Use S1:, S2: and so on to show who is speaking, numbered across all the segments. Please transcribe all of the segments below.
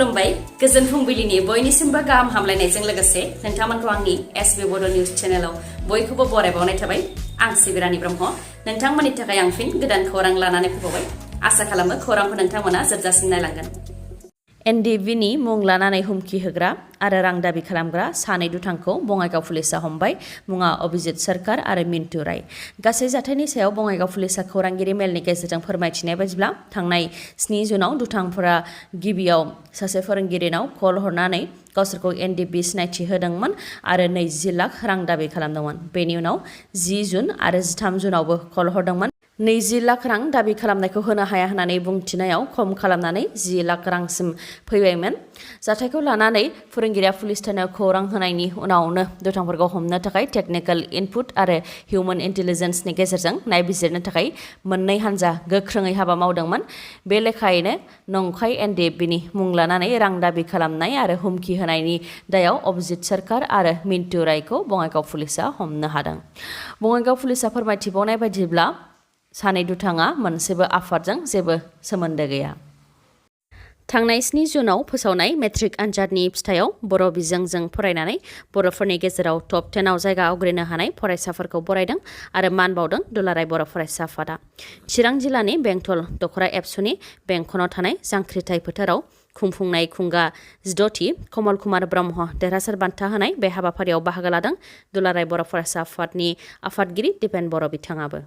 S1: खुलुमबाय गोजोन फुंबिलिनि बयनिसिमबो गाहाम हामलायनायजों लोगोसे नोंथांमोनखौ आंनि एसबी बड निउज चेनेलाव बयखौबो बरायबावनाय थाबाय आं सिबिरानि ब्रह्म नोंथांमोननि थाखाय आं फिन गोदान खौरां लानानै फैबावबाय आसा खालामो खौरांखौ नोंथांमोना जोबजासिम नायलांगोन एनडिबिनि मुं लानानै हुमखि होग्रा आरो रां दाबि खालामग्रा सानै दुथांखौ बङाइगाव पुलिसा हमबाय मुङा अभिजित सरकार आरो मिन्टु राय गासै जाथायनि सायाव बङाइगाव पुलिसा खौरांगिरि मेलनि गेजेरजों फोरमायथिनाय बायदिब्ला थांनाय 7 जुनाव दुथांफोरा गिबियाव सासे फोरोंगिरिनाव कल हरनानै गावसोरखौ एनडिबि सिनायथि होदोंमोन आरो 20 लाख रां दाबि खालामदोंमोन बेनि उनाव 10 जुन आरो 13 जुनावबो कल हरदोंमोन 20 लाख रां दाबि खालामनायखौ होनो हाया होननानै बुंथिनायाव खम खालामनानै 10 लाख रांसिम फैबायमोन जाथायखौ लानानै फोरोंगिरिया पुलिस थानायाव खौरां होनायनि उनावनो दुथांफोरखौ हमनो थाखाय टेकनिकेल इनपुट आरो हिउमेन इन्टेलिजेन्सनि गेजेरजों नायबिजिरनो थाखाय मोननै हानजा गोख्रोङै हाबा मावदोंमोन बे लेखायैनो नंखाय एनडिबिनि मुं लानानै रां दाबि खालामनाय आरो हुमखि होनायनि दायाव अभिजित सरकार आरो मिन्टु रायखौ बङाइगाव पुलिसा हमनो हादों बङाइगाव पुलिसा फोरमायथिबावनाय बायदिब्ला सानै दुथाङा मोनसेबो आफादजों जेबो सोमोन्दो गैया थांनाय 7 जुनाव फोसावनाय मेट्रिक आनजादनि फिथायाव बर' बिजोंजों फरायनानै बर'फोरनि गेजेराव टप 10 आव जायगा आवग्रिनो हानाय फरायसाफोरखौ बरायदों आरो मान बावदों दुलाराय बर' फरायसा आफादा चिरां जिल्लानि बेंटल दखरा एबसुनि बेंखनाव थानाय जांख्रिथाय फोथाराव खुंफुंनाय खुंगा 16थि कमल कुमार ब्रह्म देरहासार बान्था होनाय बे हाबाफारियाव बाहागो लादों दुलाराय बर' फरायसा आफादनि आफादगिरि दिपेन बर' बिथाङाबो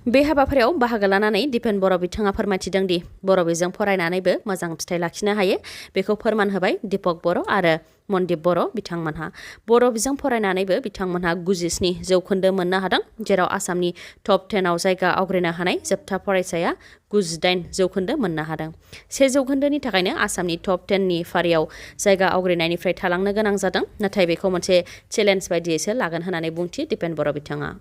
S1: बे हाबाफारियाव बाहागो लानानै दिपेन बर' बिथाङा फोरमायथिदों दि बर' बिजों फरायनानैबो मोजां फिथाइ लाखिनो हायो बेखौ फोरमान होबाय दीपक बर' आरो मनदीप बर' बिथांमोनहा बर' बिजों फरायनानैबो बिथांमोनहा 97 जौखोन्दो मोननो हादों जेराव आसामनि टप 10 आव जायगा आवग्रिनो हानाय जोबथा फरायसाया 98 जौखोन्दो मोननो हादों 1 जौखोन्दोनि थाखायनो आसामनि टप 10 नि फारियाव जायगा आवग्रिनायनिफ्राय थालांनो गोनां जादों नाथाय बेखौ मोनसे चेलेन्ज बायदियैसो लागोन होननानै बुंथि दिपेन बर' बिथाङा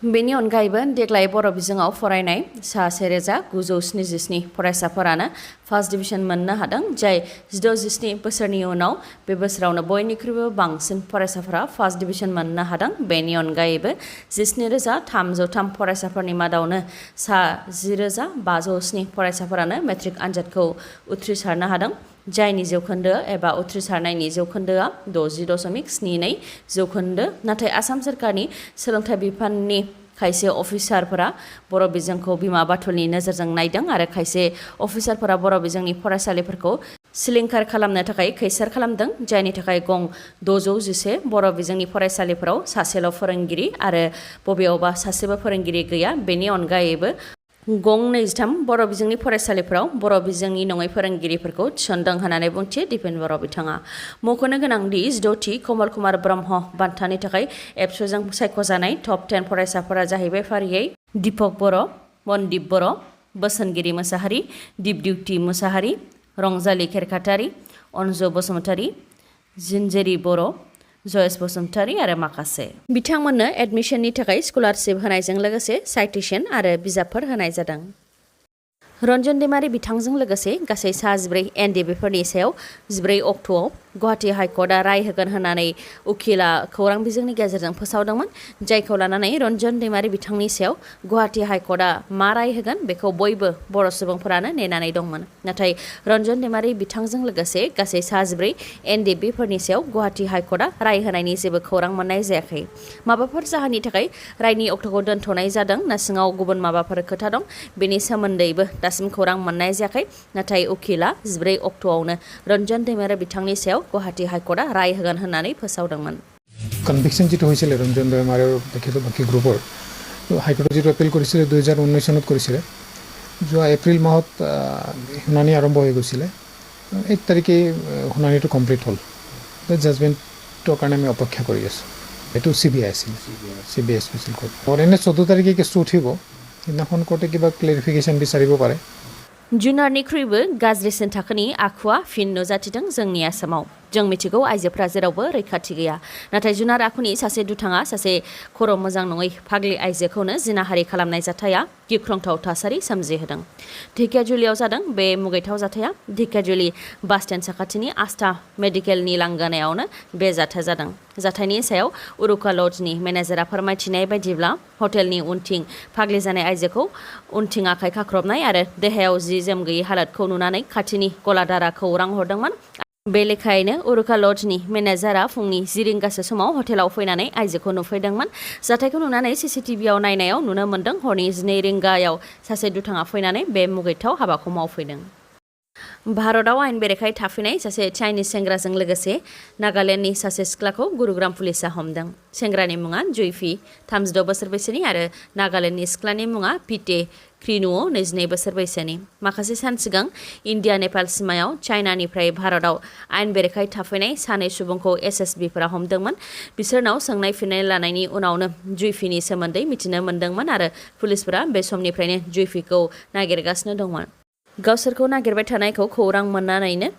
S1: बेनि अनगायैबो देग्लाय बर' बिजोङाव फरायनाय सा 1977 फरायसाफोरानो फार्स्ट डिभिजन मोननो हादों जाय 16-17 बोसोरनि उनाव बे बोसोरावनो बयनिख्रुइबो बांसिन फरायसाफोरा फार्स्ट डिभिजन मोननो हादों बेनि अनगायैबो 17,303 फरायसाफोरनि मादावनो सा 10,507 फरायसाफोरानो मेट्रिक आनजादखौ उथ्रिसारनो हादों जायनि जौखोन्दो एबा उथ्रिसारनायनि जौखोन्दोआ 60.72 जौखोन्दो नाथाय आसाम सरकारनि सोलोंथाइ बिफाननि खायसे अफिसारफोरा बर' बिजोंखौ बिमा बाथुलनि नोजोरजों नायदों आरो खायसे अफिसारफोरा बर' बिजोंनि फरायसालिफोरखौ सिलिंखार खालामनो थाखाय खैसार खालामदों जायनि थाखाय गं 611 बर' बिजोंनि फरायसालिफोराव सासेल' फोरोंगिरि आरो बबेयावबा सासेबो फोरोंगिरि गैया बेनि अनगायैबो गं 23 बर' बिजोंनि फरायसालिफोराव बर' बिजोंनि नङै फोरोंगिरिफोरखौ थिसनदों होननानै बुंथि दिपेन बर' बिथाङा मख'नो गोनांदि 16थि कमल कुमार ब्रह्म बान्थानि थाखाय एबसुजों सायख'जानाय टप 10 फरायसाफोरा जाहैबाय फारियै दीपक बर' मनदीप बर' बोसोनगिरि मोसाहारि दिपदिउति मोसाहारि रंजालि खेरखातारि अनजु बसुमतारि जिनजेरि बर' जयेश बसुमतारि आरो माखासे बिथांमोननो एडमिशननि थाखाय स्कलारशिप होनायजों लोगोसे साइटेशन आरो बिजाबफोर होनाय जादों रन्जन दैमारि बिथांजों लोगोसे गासै 14 एनडिबिफोरनि सायाव 14 अक्ट'आव गुवाहाटी हाइकर्टआ राय होगोन होननानै उखिला खौरां बिजोंनि गेजेरजों फोसावदोंमोन जायखौ लानानै रन्जन दैमारि बिथांनि सायाव गुवाहाटी हाइकर्टआ मा राय होगोन बेखौ बयबो बर' सुबुंफोरानो नेनानै दंमोन नाथाय रन्जन दैमारि बिथांजों लोगोसे गासै 14 एनडिबिफोरनि सायाव गुवाहाटी हाइकर्टआ राय होनायनि जेबो खौरां मोननाय जायाखै माबाफोर जाहोननि थाखाय रायनि अक्ट'खौ दोनथ'नाय जादों ना सिङाव गुबुन माबाफोर खोथा दं बेनि सोमोन्दैबो दासिम खौरां मोननाय जायाखै नाथाय उखिला 14 अक्ट'आवनो रन्जन दैमारि बिथांनि सायाव गुवाहाटी हाइकर्टआ राय होगोन होननानै फोसावदोंमोन
S2: कनभिक्शन जी হৈছিল ৰঞ্জন দৈমাৰী আৰু বাকী গ্ৰুপৰ হাইকোৰ্টে যিটো এপিল কৰিছিলে 2019 চনত কৰিছিলে যোৱা এপ্ৰিল মাহত শুনানি আৰম্ভ হৈ গৈছিলে 1 তাৰিখে শুনানিটো কমপ্লিট হ'ল জাজমেণ্টৰ কাৰণে আমি অপেক্ষা কৰি আছোঁ এইটো CBI আছিল CBI স্পেচিয়েল কোৰ্ট আৰু এনে 14 তাৰিখে কেছটো উঠিব সেইদিনাখন কোৰ্টে কিবা ক্লেৰিফিকেশ্যন বিচাৰিব পাৰে
S1: जुनारनिख्रुइबो गाज्रिसिन थाखोनि आखुआ फिन नुजाथिदों जोंनि आसामाव जों मिथिगौ आइजोफोरा जेरावबो रैखाथि गैया नाथाय जुनार आखुनि सासे दुथाङा सासे खर' मोजां नङै फाग्लि आइजोखौनो जिनाहारि खालामनाय जाथाया गिख्रंथाव थासारि सोमजिहोदों। ढेकियाजुलियाव जादों बे मुगैथाव जाथाया। ढेकियाजुलि बास स्टेन्ड साखाथिनि आस्था मेडिकेलनि लांगोनायावनो बे जाथाया जादों। जाथायनि सायाव उरुका लजनि मेनेजारआ फोरमायथिनाय बायदिब्ला हटेलनि उनथिं फाग्लि जानाय आइजोखौ उनथिं आखाइ खाख्रबनाय आरो देहायाव जि जोम गैयै हालोदखौ नुनानै खाथिनि गलादारा खौरां हरदोंमोन। बे लेखायैनो उरुका लजनि मेनेजारआ फुंनि 10 रिंगासो समाव हटेलाव फैनानै आइजोखौ नुफैदोंमोन। जाथायखौ नुनानै सीसीटीवीआव नायनायाव नुनो मोन्दों हरनि 12 रिंगायाव सासे दुथाङा फैनानै बे मुगैथाव हाबाखौ मावफैदों। भारतआव आयेन बेरेखायै थाफैनाय सासे चाइनिज सेंग्राजों लोगोसे नागालेन्डनि सासे सिख्लाखौ गुरुग्राम पुलिसआ हमदों। सेंग्रानि मुङा जुइफी 36 बोसोर बैसोनि आरो नागालेन्डनि सिख्लानि मुङा पिटे क्रिनुअ 22 बोसोर बैसोनि। माखासे सान सिगां इन्डिया नेपाल सिमायाव चाइनानिफ्राय भारतआव आयेन बेरेखायै थाफैनाय सानै सुबुंखौ एसएसबिफोरा हमदोंमोन। बिसोरनाव सोंनाय फिननाय लानायनि उनावनो जुइफीनि सोमोन्दै मिथिनो मोन्दोंमोन आरो पुलिसफोरा बे समनिफ्रायनो जुइफीखौ नागिरगासिनो दंमोन। गावसोरखौ नागिरबाय थानायखौ खौरां मोननानैनो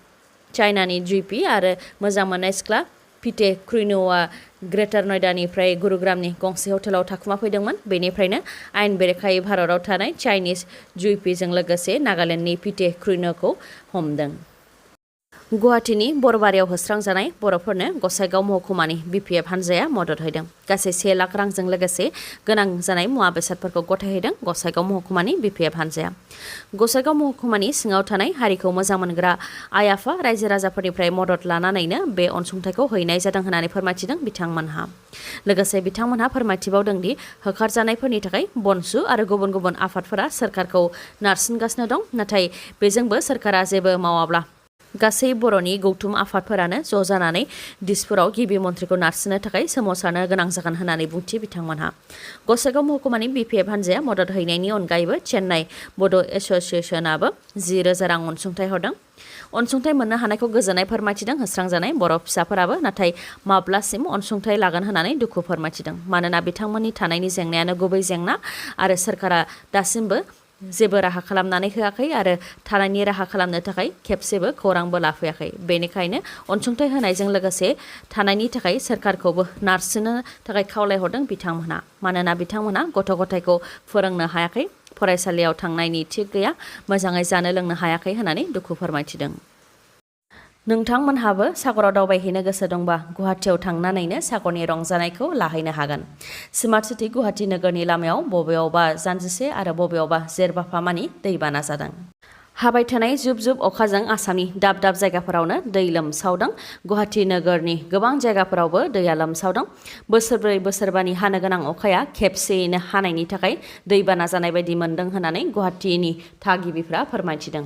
S1: चाइनानि जुइफी आरो मोजां मोननाय सिख्ला पिटे क्रिनुआ ग्रेटार नयडानिफ्राय गुरुग्रामनि गंसे हटेलाव थाखुमा फैदोंमोन। बेनिफ्रायनो आयेन बेरेखायै भारतआव थानाय चाइनिज जुइफीजों लोगोसे नागालेन्डनि पिटे क्रिनुअखौ हमदों। गुवाहाटीनि बरबारियाव होस्रांजानाय बर'फोरनो गसाइगाव महकुमानि बिपिएफ हानजाया मदद होदों। गासै 1 लाख रांजों लोगोसे गोनां जानाय मुवा बेसादफोरखौ गथायहोदों गसाइगाव महकुमानि बिपिएफ हानजाया। गसाइगाव महकुमानि सिङाव थानाय हारिखौ मोजां मोनग्रा आइ आफा रायजो राजाफोरनिफ्राय मदद लानानैनो बे अनसुंथाइखौ हैनाय जादों होननानै फोरमायथिदों बिथांमोनहा। लोगोसे बिथांमोनहा फोरमायथिबावदों दि होखारजानायफोरनि थाखाय बनसु आरो गुबुन गुबुन आफादफोरा सोरखारखौ नारसिनगासिनो दं। नाथाय बेजोंबो सोरखारा जेबो मावाब्ला गासै बर'नि गौथुम आफादफोरानो ज' जानानै दिसपुराव गिबि मन्थ्रिखौ नारसिननो थाखाय सोमावसारनो गोनां जागोन होननानै बुंथि बिथांमोनहा। गसाइगाव महकुमानि बिपिएफ हानजाया मदद हैनायनि अनगायैबो चेन्नाइ बड' एस'सिएशनाबो 10,000 रां अनसुंथाइ हरदों। अनसुंथाइ मोननो हानायखौ गोजोननाय फोरमायथिदों होस्रांजानाय बर' फिसाफोराबो। नाथाय माब्लासिम अनसुंथाइ लागोन होननानै दुखु फोरमायथिदों। मानोना बिथांमोननि थानायनि जेंनायानो गुबै जेंना आरो सोरखारा दासिमबो जेबो राहा खालामनानै होआखै आरो थानायनि राहा खालामनो थाखाय खेबसेबो खौरांबो लाफैयाखै। बेनिखायनो अनसुंथाइ होनायजों लोगोसे थानायनि थाखाय सोरखारखौबो नारसिननो थाखाय खावलायहरदों बिथांमोनहा। मानोना बिथांमोनहा गथ' गथायखौ फोरोंनो हायाखै, फरायसालियाव थांनायनि थिग गैया, मोजाङै जानो लोंनो हायाखै होननानै दुखु फोरमायथिदों। नोंथांमोनहाबो सागराव दावबायहैनो गोसो दंबा गुवाहाटीयाव थांनानैनो सागरनि रंजानायखौ लाहैनो हागोन। स्मार्ट सिटी गुवाहाटी नोगोरनि लामायाव बबेयावबा जानजिसे आरो बबेयावबा जेरबाफामानि दैबाना जादों। हाबाय थानाय जुब जुब अखाजों आसामनि दाब दाब जायगाफोरावनो दै लोमसावदों। गुवाहाटी नोगोरनि गोबां जायगाफोरावबो दैया लोमसावदों। बोसोरब्रै बोसोरबानि हानो गोनां अखाया खेबसेयैनो हानायनि थाखाय दैबाना जानाय बायदि मोन्दों होननानै गुवाहाटीनि थागिबिफ्रा फोरमायथिदों।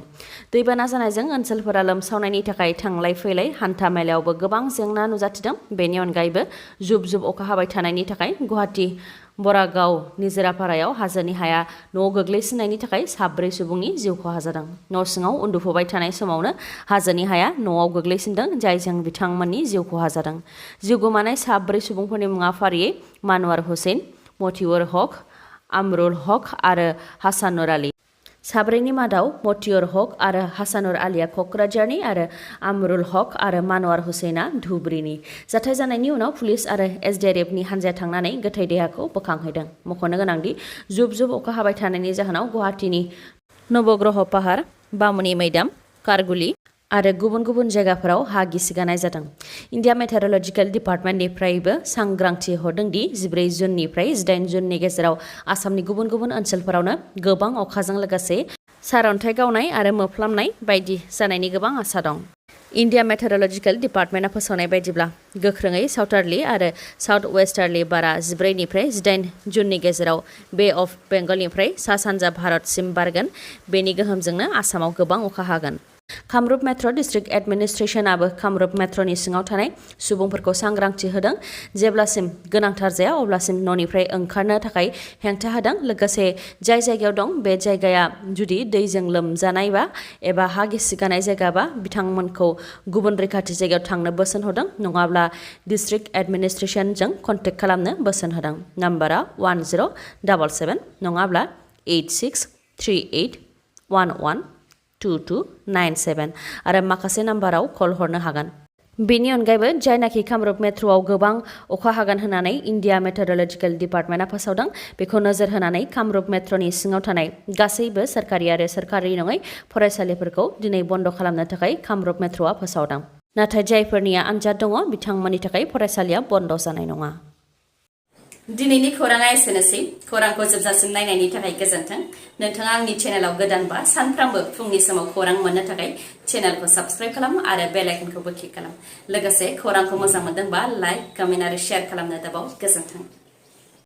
S1: दैबाना जानायजों ओनसोलफोरा लोमसावनायनि थाखाय थांलाय फैलाय हान्था मेलायावबो गोबां जेंना नुजाथिदों। बेनि अनगायैबो जुब जुब अखा हाबाय थानायनि थाखाय गुवाहाटी बरागाव निजोरापारायाव हाजोनि हाया न'आव गोग्लैसिननायनि थाखाय 4 सुबुंनि जिउ खहा जादों। न' सिङाव उन्दुफुबाय थानाय समावनो हाजोनि हाया न'आव गोग्लैसिनदों, जायजों बिथांमोननि जिउ खहा जादों। जिउ गोमानाय 4 सुबुंफोरनि मुङा फारियै मानवार हुसैन, मतिउर हक, आमरुल हक आरो हासानुर आली। 4नि मादाव मतिउर हक आरो हासानुर आलीया क'क्राझारनि आरो आमरुल हक आरो मानवार हुसैना धुबुरीनि। जाथाय जानायनि उनाव पुलिस आरो एसडिआरएफनि हानजाया थांनानै गोथै देहाखौ बोखांहैदों। मख'नो गोनांदि जुब जुब अखा हाबाय थानायनि जाहोनाव गुवाहाटीनि नवग्रह पाहार, बामुनि मैदाम, कारगुली आरो गुबुन गुबुन जायगाफोराव हा गिसिगानाय जादों। इन्डिया मेटेरलजिकेल डिपार्टमेन्टनिफ्रायबो सांग्रांथि हरदों दि 14 जुननिफ्राय 18 जुननि गेजेराव आसामनि गुबुन गुबुन ओनसोलफोरावनो गोबां अखाजों लोगोसे सारअन्थाइ गावनाय आरो मोफ्लामनाय बायदि जानायनि गोबां आसा दं। इन्डिया मेटेरलजिकेल डिपार्टमेन्टआ फोसावनाय बायदिब्ला गोख्रोङै साउथार्लि आरो साउथ वेस्टार्लि बारा 14निफ्राय 18 जुननि गेजेराव बे अफ बेंगलनिफ्राय सा सानजा भारतसिम बारगोन। बेनि गोहोमजोंनो आसामाव गोबां अखा हागोन। कामरुप मेट्र' डिस्ट्रिक्ट एडमिनिस्ट्रेसनाबो कामरुप मेट्र'नि सिङाव थानाय सुबुंफोरखौ सांग्रांथि होदों। जेब्लासिम गोनांथार जाया अब्लासिम न'निफ्राय ओंखारनो थाखाय हेंथा होदों। लोगोसे जाय जायगायाव दं बे जायगाया जुदि दैजों लोमजानायबा एबा हा गिसिगानाय जायगाबा बिथांमोनखौ गुबुन रैखाथि जायगायाव थांनो बोसोन होदों, नङाब्ला डिस्ट्रिक्ट एडमिनिस्ट्रेसनजों कन्टेक्ट खालामनो बोसोन होदों। नाम्बारा 1077 नङाब्ला 8638112297 आरो माखासे नाम्बाराव कल हरनो हागोन। बेनि अनगायैबो जायनाखि कामरुप मेट्र'आव गोबां अखा हागोन होननानै इन्डिया मेट्र'लजिकेल डिपार्टमेन्टआ फोसावदों बेखौ नोजोर होनानै कामरुप मेट्र'नि सिङाव थानाय गासैबो सोरखारि आरो सोरखारि नङै फरायसालिफोरखौ दिनै बन्द खालामनो थाखाय कामरुप मेट्र'आ फोसावदों। नाथाय जायफोरनिया आनजाद दङ बिथांमोननि थाखाय फरायसालिया बन्द जानाय नङा। दिनैनि खौराङा एसेनोसै। खौरांखौ जोबजासिम नायनायनि थाखाय गोजोन्थों। नोंथाङा आंनि चेनेलाव गोदानबा सानफ्रामबो फुंनि समाव खौरां मोननो थाखाय चेनेलखौ साबस्क्राइब खालाम आरो बेल आइकनखौबो क्लिक खालाम। लोगोसे खौरांखौ मोजां मोनदोंबा लाइक, कमेन्ट आरो शेयार खालामनो दाबाव। गोजोन्थों।